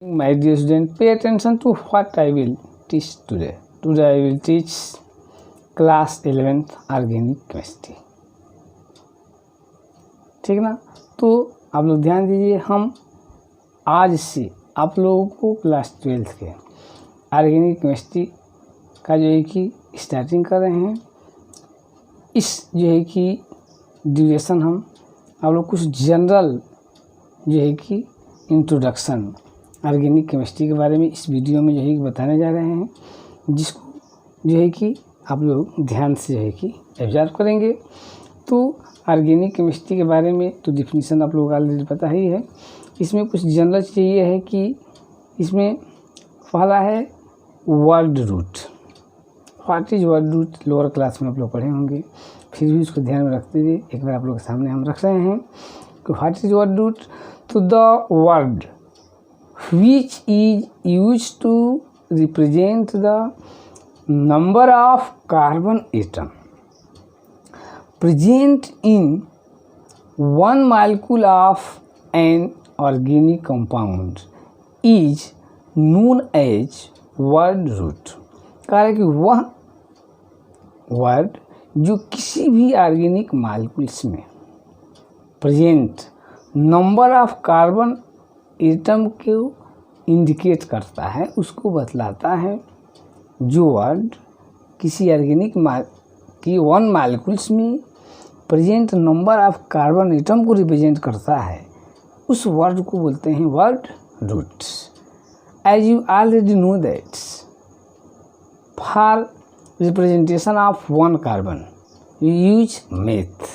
My dear student, pay attention to what I will teach today. Today I will teach class 11th organic chemistry. ठीक ना। तो आप लोग ध्यान दीजिए, हम आज से आप लोगों को क्लास 12th के ऑर्गेनिक केमिस्ट्री का जो है कि स्टार्टिंग कर रहे हैं। इस जो है कि ड्यूरेशन हम आप लोग कुछ जनरल जो है कि इंट्रोडक्शन ऑर्गेनिक केमिस्ट्री के बारे में इस वीडियो में जो है कि बताने जा रहे हैं, जिसको जो है कि आप लोग ध्यान से जो है कि ऑब्जर्व करेंगे। तो ऑर्गेनिक केमिस्ट्री के बारे में तो डिफिनीशन आप लोगों को ऑलरेडी पता ही है। इसमें कुछ जनरल चीज़ ये है कि इसमें पहला है word root. What is word root, lower class में आप लोग पढ़े होंगे, फिर भी उसको ध्यान में रखते हुए एक बार आप लोगों के सामने हम रख रहे हैं कि व्हाट इज वर्ड रूट। तो the word which is used to represent the number of carbon atom present in one molecule of an organic compound is known as word root। कहा है कि वह वर्ड जो किसी भी ऑर्गेनिक मॉलिक्यूल्स में present number of carbon atom को indicate करता है, उसको बतलाता है। जो वर्ड किसी ऑर्गेनिक की वन मॉलिक्यूल्स में present number of carbon atom को रिप्रेजेंट करता है, उस वर्ड को बोलते हैं word root. As you already know that for representation of one carbon you use meth,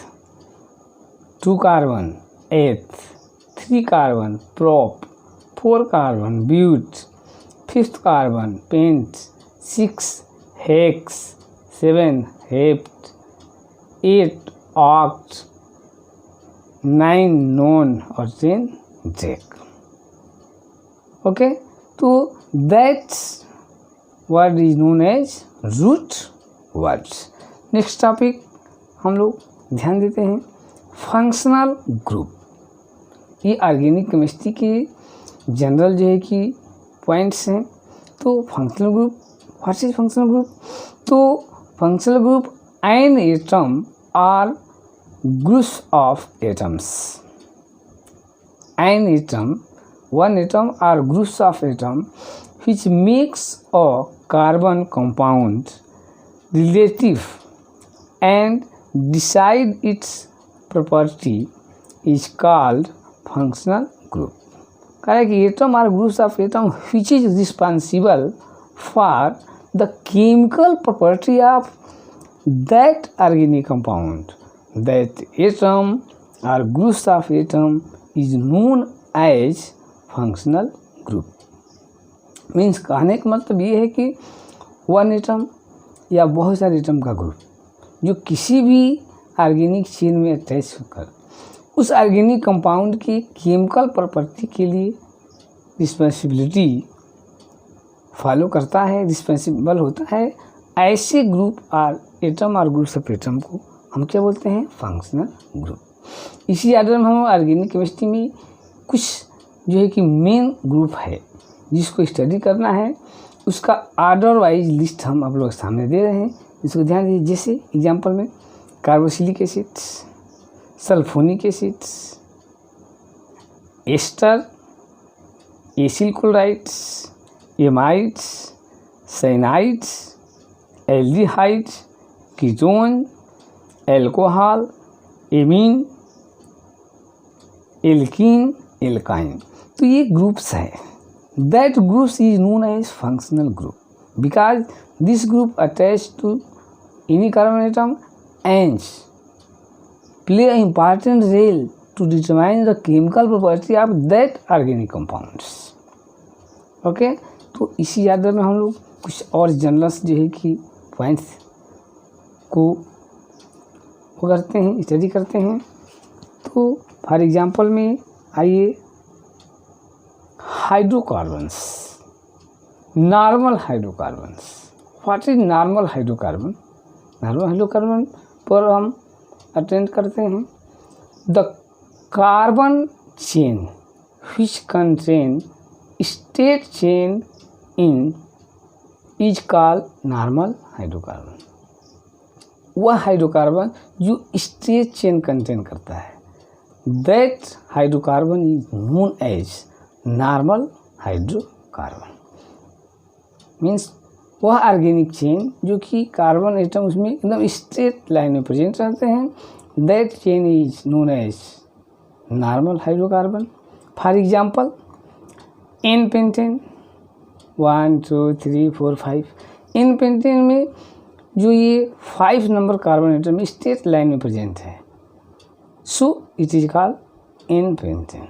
2 carbon eth, 3 carbon prop, 4 carbon but, 5th carbon pent, 6 hex, 7 hept, 8 oct, 9 non और 10 dec. Okay, तो that's word is known as root words. Next topic हम लोग ध्यान देते हैं functional group. ये organic chemistry के general जो है कि पॉइंट्स हैं। तो functional group, what is functional group. तो functional group an atom are groups of atoms. An atom, one atom are groups of atom which makes a carbon compound relative and decide its property is called functional group। कहा है कि atom are groups of atom which is responsible for the chemical property of that organic compound। That atom or groups of atom is known as functional group। Means कहने का मतलब ये है कि one atom या बहुत सारे एटम का ग्रुप जो किसी भी ऑर्गेनिक चेन में अटैच होकर उस ऑर्गेनिक कंपाउंड की केमिकल प्रॉपर्टी के लिए रिस्पॉन्सिबिलिटी फॉलो करता है, रिस्पॉन्सिबल होता है, ऐसे ग्रुप और एटम और ग्रुप्स ऑफ एटम को हम क्या बोलते हैं, फंक्शनल ग्रुप। इसी आर्डर में हम ऑर्गेनिक केमिस्ट्री में कुछ जो है कि मेन ग्रुप है जिसको स्टडी करना है, उसका ऑर्डर वाइज लिस्ट हम आप लोग सामने दे रहे हैं, इसको ध्यान दीजिए। जैसे एग्जांपल में carboxylic acids, sulphonic acids, ester, acyl chlorides, amides, cyanides, aldehydes, ketone, alcohol, amine, alkene, alkyne. तो ये ग्रुप्स है। That groups is known as functional group because this group attached to any carbon atom and play an important role to determine the chemical property of that organic compounds। Okay, तो इसी order में हम लोग कुछ और generals जो है कि पॉइंट्स को वो करते हैं, स्टडी करते हैं। तो फॉर एग्जांपल में आइए hydrocarbons, normal hydrocarbons. What is normal hydrocarbon. Normal hydrocarbon पर हम अटेंड करते हैं the carbon chain which contain straight chain in is called normal hydrocarbon. वह हाइड्रोकार्बन जो स्टेट चेन कंटेन करता है, that hydrocarbon is known as normal hydrocarbon. Means वह organic chain जो कि कार्बन एटम उसमें एकदम स्ट्रेट लाइन में प्रेजेंट रहते हैं, that chain is known as normal hydrocarbon. For example n pentane 1 2 3 4 5, n pentane में जो ये 5 number carbon atom straight line में प्रेजेंट है, so it is called n pentane.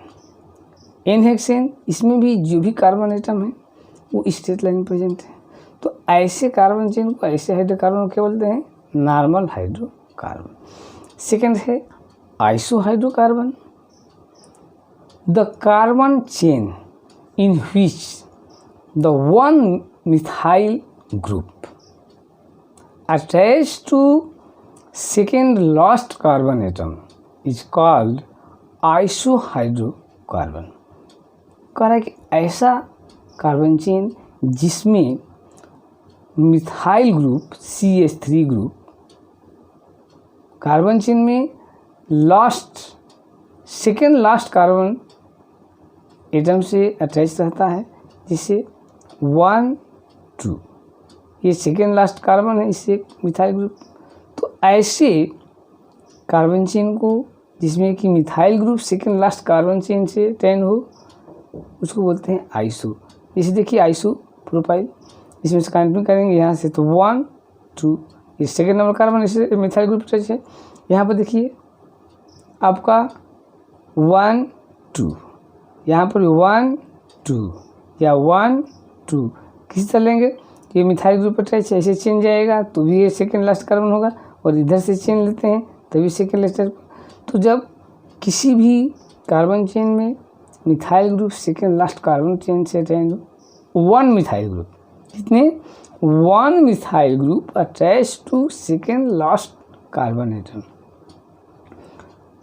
N hexane, इसमें भी जो भी कार्बन एटम है वो स्ट्रेट लाइन में प्रेजेंट है। तो ऐसे कार्बन चेन को, ऐसे हाइड्रोकार्बन को क्या बोलते हैं? Normal hydrocarbon. सेकंड है iso hydrocarbon, the carbon chain in which the one methyl group attached to second last carbon atom is called isohydrocarbon। कह रहा है कि ऐसा कार्बन चेन जिसमें methyl group CH3 group carbon chain में second last carbon atom से attach रहता है, जिसे 1 2, ये सेकेंड लास्ट कार्बन है, इससे मिथाइल ग्रुप। तो ऐसे कार्बन चेन को जिसमें कि methyl group second last carbon chain से अटैच हो, उसको बोलते हैं आइसो। जैसे देखिए आइसो प्रोपाइल, इसमें से काउंटिंग करेंगे यहाँ से तो 1 2, ये सेकेंड नंबर कार्बन इससे मिथाइल ग्रुप अटैच है। यहाँ पर देखिए आपका 1 2, यहाँ पर 1 2 या 1 2 किसी तरह लेंगे, ये मिथाइल ग्रुप अटैच है, ऐसे चेन जाएगा तो भी ये सेकेंड लास्ट कार्बन होगा, और इधर से चेन लेते हैं तभी सेकेंड लास्ट। तो जब किसी भी कार्बन चेन में methyl group second last carbon chain से अटैच हो, 1 मिथाइल ग्रुप, कितने? 1 methyl group attach to second last carbon atom,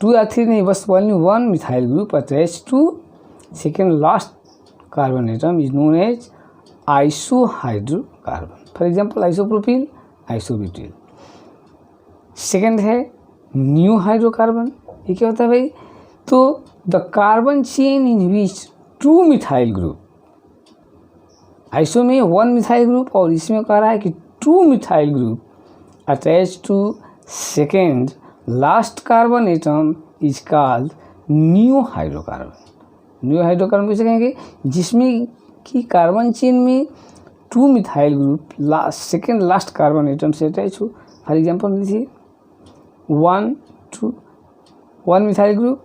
2 या 3 नहीं, बस 1 methyl group attach to second last carbon atom is known as isohydrocarbon। for example isopropyl, isobutyl। Second है new hydrocarbon. ये क्या होता है भाई? तो the carbon chain in which 2 methyl group, iso में 1 मिथाइल ग्रुप और इसमें कह रहा है कि 2 methyl group attach to second last carbon atom is called neo hydrocarbon. Neo hydrocarbon किसे कहेंगे? जिसमें कि कार्बन चेन में 2 methyl group second last carbon atom से अटैच हो। फॉर एग्जांपल लीजिए 1 2, 1 मिथाइल ग्रुप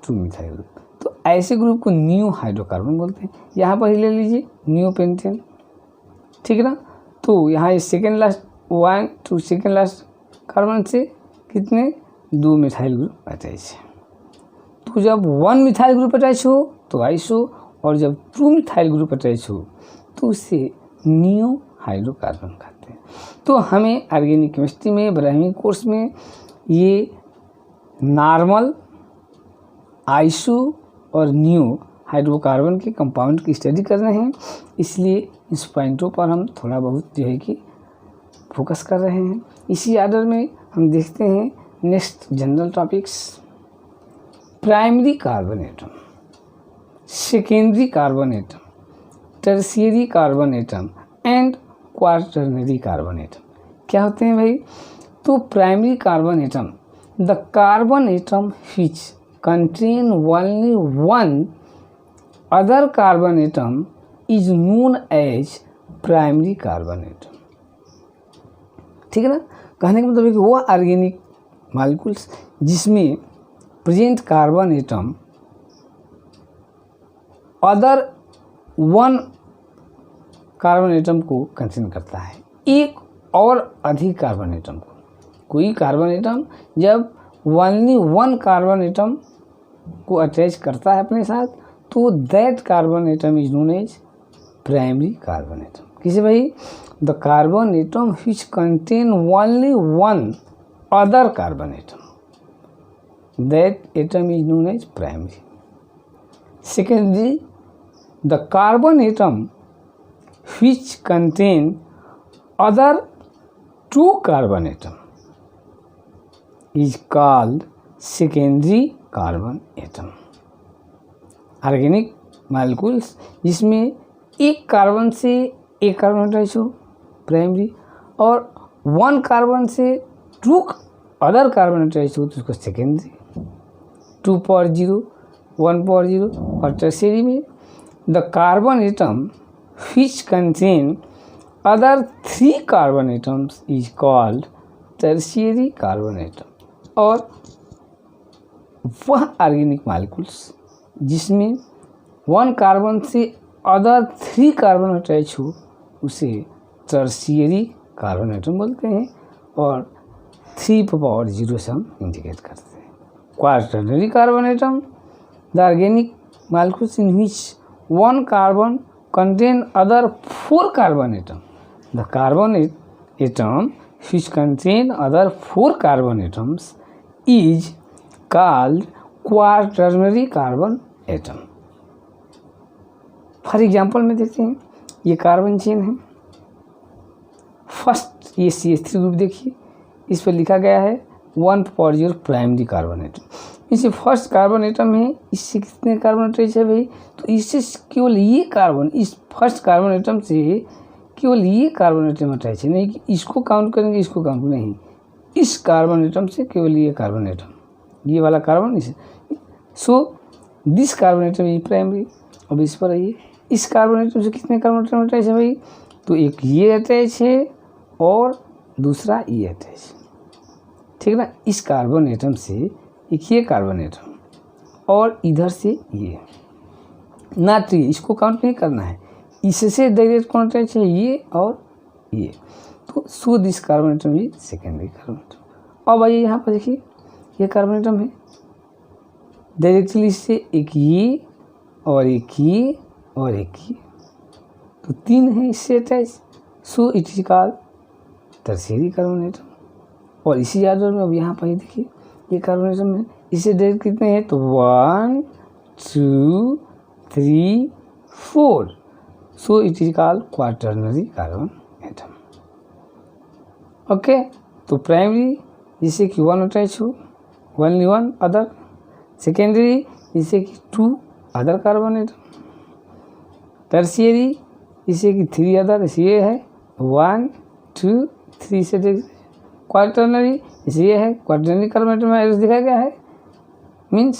2 मिथाइल ग्रुप, तो ऐसे ग्रुप को न्यू हाइड्रोकार्बन बोलते हैं। यहाँ पर ही ले लीजिए न्यू पेंटेन, ठीक है ना। तो यहाँ ये second last 1 2 second last carbon से कितने? 2 मिथाइल ग्रुप अटैच है। तो जब 1 मिथाइल ग्रुप अटैच हो तो आइसो, और जब 2 मिथाइल ग्रुप अटैच हो तो उसे न्यू हाइड्रोकार्बन कहते हैं। तो हमें ऑर्गेनिक केमिस्ट्री में 12वीं कोर्स में ये नॉर्मल, आइसो और न्यू हाइड्रोकार्बन के कंपाउंड की स्टडी कर रहे हैं, इसलिए इस पॉइंटों पर हम थोड़ा बहुत जो है कि फोकस कर रहे हैं। इसी आर्डर में हम देखते हैं next general topics. Primary carbon atom, secondary carbon atom, tertiary carbon atom and quaternary carbon atom क्या होते हैं भाई? तो primary carbon atom, the carbon atom which contain only one other carbon atom is known as primary carbon atom। ठीक है ना। कहने का मतलब है कि वो ऑर्गेनिक मॉलिक्यूल्स जिसमें present carbon atom other 1 carbon atom को कंटेन करता है, एक और अधिक कार्बन एटम को। कोई कार्बन एटम जब ओनली 1 कार्बन एटम को अटैच करता है अपने साथ, तो that carbon atom is known as primary carbon atom. किसे भाई? The carbon atom which contain only 1 other carbon atom, that atom is known as primary. Secondary, the carbon atom which contain other two carbon atom is called secondary carbon atom. Organic molecules जिसमें एक carbon से एक carbon attach हो primary, और one carbon से to other carbon attach हो तो उसको सेकेंडरी, 2/0 1/0, और टर्शियरी में the carbon atom which contain other 3 carbon atoms is called tertiary carbon atom. और वह ऑर्गेनिक मॉलिक्यूल्स जिसमें 1 कार्बन से अदर 3 कार्बन अटैच हो उसे टर्शियरी कार्बन एटम बोलते हैं, और 3/0 से हम इंडिकेट करते हैं. Quaternary carbon atom the organic molecules in which 1 carbon contain other 4 carbon atom. The carbon atom which contain other 4 carbon atoms is called quaternary carbon atom. For example में देखते हैं, ये कार्बन चेन है, first ये CH3 group देखिए, इस पर लिखा गया है 1/0 प्राइमरी कार्बन एटम. इससे फर्स्ट कार्बन एटम है, इससे कितने कार्बन अटैच है भाई, तो इससे केवल ये कार्बन, इस फर्स्ट कार्बन एटम से केवल ये कार्बन एटम अटैच है, नहीं कि इसको काउंट करेंगे इसको काउंट नहीं, इस कार्बन एटम से केवल ये कार्बन एटम, ये वाला कार्बन इसे. सो दिस कार्बन एटम ये प्राइमरी. अब इस पर आइए, इस कार्बन एटम से कितने कार्बन एटम अटैच है भाई, तो एक ये अटैच है और दूसरा ये अटैच है, ठीक है ना. इस कार्बन एटम से एक ये कार्बन एटम और इधर से ये ना, तो इसको काउंट नहीं करना है, इससे डायरेक्ट कौन अटैच है, ये और ये. तो सो दिस कार्बन एटम ये सेकेंडरी कार्बन एटम. अब आइए यहाँ पर देखिए, ये कार्बन एटम है, डायरेक्टली इससे एक ये और एक ये और एक ये, तो 3 है इससे attach. So it is called tertiary carbon atom. और इसी आर्डर में अब यहाँ पर देखिए, ये कार्बन एटम है, इससे डायरेक्ट कितने हैं, तो 1 2 3 4. सो it is called quaternary carbon atom. Okay, तो प्राइमरी जिससे कि 1 अटैच हो, 1 अदर. सेकेंडरी जिससे कि 2 अदर कार्बन एटम. टर्शियरी जिससे कि 3 अदर, ये है 1 2 3 से. क्वाटर्नरी ये है, क्वाटर्नरी कार्बन एटम में एड्रेस दिखाया गया है, मीन्स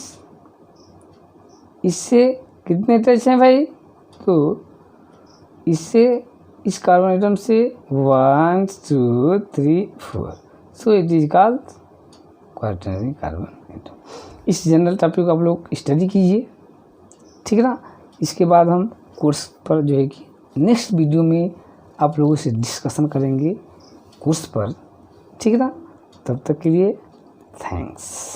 इससे कितने अटैच हैं भाई, तो इससे इस कार्बन एटम से 1 2 3 4. सो it is called quaternary carbon atom. इस जनरल टॉपिक को आप लोग स्टडी कीजिए, ठीक है ना. इसके बाद हम कोर्स पर जो है कि नेक्स्ट वीडियो में आप लोगों से डिस्कशन करेंगे कोर्स पर, ठीक है ना. तब तक के लिए थैंक्स.